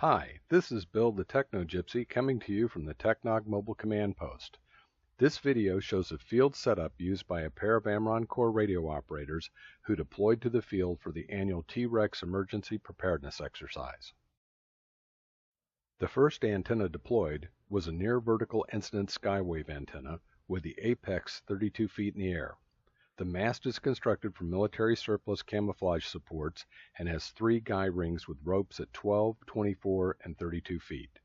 Hi, this is Bill the Techno Gypsy coming to you from the Technog Mobile Command Post. This video shows a field setup used by a pair of AmRRON Corps radio operators who deployed to the field for the annual T-Rex emergency preparedness exercise. The first antenna deployed was a near vertical incident skywave antenna with the apex 32 feet in the air. The mast is constructed from military surplus camouflage supports and has 3 guy rings with ropes at 12, 24, and 32 feet.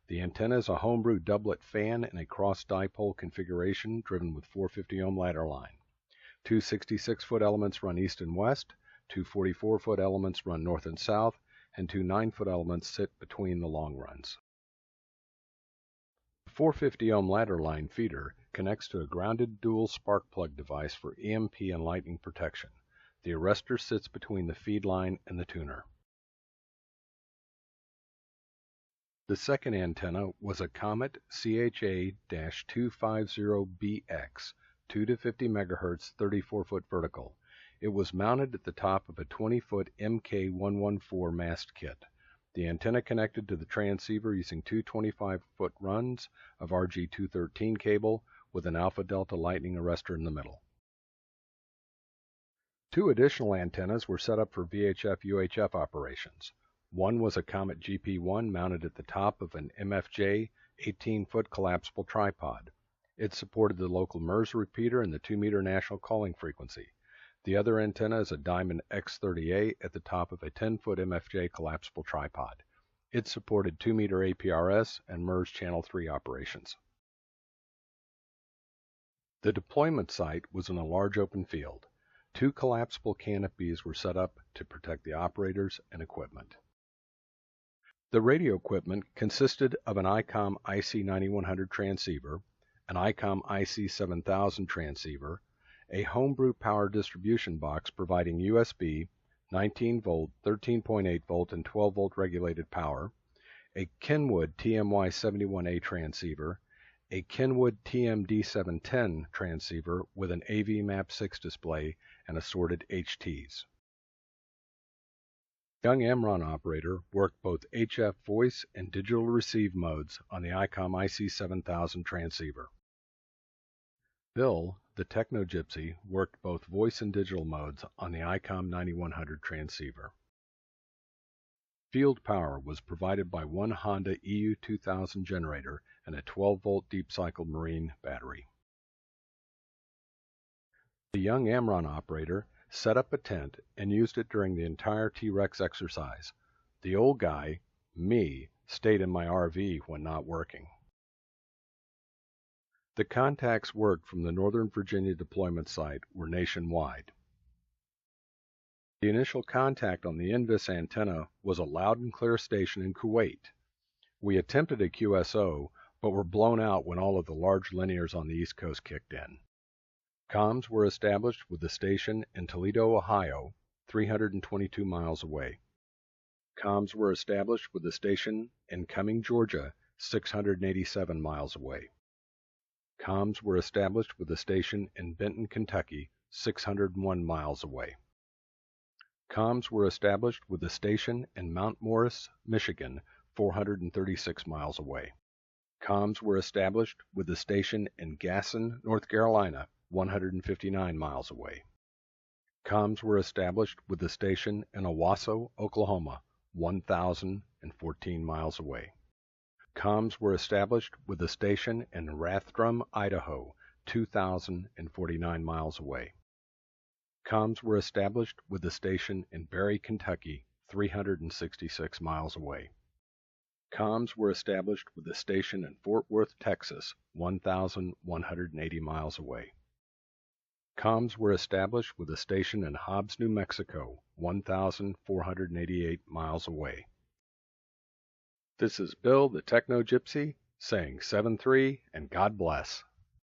The antenna is a homebrew doublet fan in a cross dipole configuration driven with 450 ohm ladder line. 2 66-foot elements run east and west, 2 44-foot elements run north and south, and 2 9-foot elements sit between the long runs. The 450 ohm ladder line feeder connects to a grounded dual spark plug device for EMP and lightning protection. The arrestor sits between the feed line and the tuner. The second antenna was a Comet CHA-250BX, 2 to 50 MHz, 34-foot vertical. It was mounted at the top of a 20-foot MK114 mast kit. The antenna connected to the transceiver using 2 25-foot runs of RG213 cable with an alpha delta lightning arrestor in the middle. 2 additional antennas were set up for VHF-UHF operations. One was a Comet GP1 mounted at the top of an MFJ 18-foot collapsible tripod. It supported the local MRRS repeater and the 2-meter national calling frequency. The other antenna is a Diamond X30A at the top of a 10-foot MFJ collapsible tripod. It supported 2-meter APRS and MRRS Channel 3 operations. The deployment site was in a large open field. 2 collapsible canopies were set up to protect the operators and equipment. The radio equipment consisted of an ICOM IC9100 transceiver, an ICOM IC7000 transceiver, a homebrew power distribution box providing USB, 19-volt, 13.8-volt, and 12-volt regulated power, a Kenwood TMY71A transceiver, a Kenwood TMD710 transceiver with an AV Map6 display and assorted HTs. Young AmRRON operator worked both HF voice and digital receive modes on the ICOM IC7000 transceiver. Bill, the Techno Gypsy, worked both voice and digital modes on the ICOM 9100 transceiver. Field power was provided by one Honda EU2000 generator and a 12-volt deep-cycle marine battery. The young AmRRON operator set up a tent and used it during the entire T-Rex exercise. The old guy, me, stayed in my RV when not working. The contacts worked from the Northern Virginia deployment site were nationwide. The initial contact on the INVIS antenna was a loud and clear station in Kuwait. We attempted a QSO, but were blown out when all of the large linears on the East Coast kicked in. Comms were established with the station in Toledo, Ohio, 322 miles away. Comms were established with the station in Cumming, Georgia, 687 miles away. Comms were established with the station in Benton, Kentucky, 601 miles away. Comms were established with the station in Mount Morris, Michigan, 436 miles away. Comms were established with the station in Gasson, North Carolina, 159 miles away. Comms were established with the station in Owasso, Oklahoma, 1,014 miles away. Comms were established with the station in Rathdrum, Idaho, 2,049 miles away. Comms were established with the station in Berry, Kentucky, 366 miles away. Comms were established with the station in Fort Worth, Texas, 1,180 miles away. Comms were established with a station in Hobbs, New Mexico, 1,488 miles away. This is Bill, the Techno Gypsy, saying 7-3 and God bless.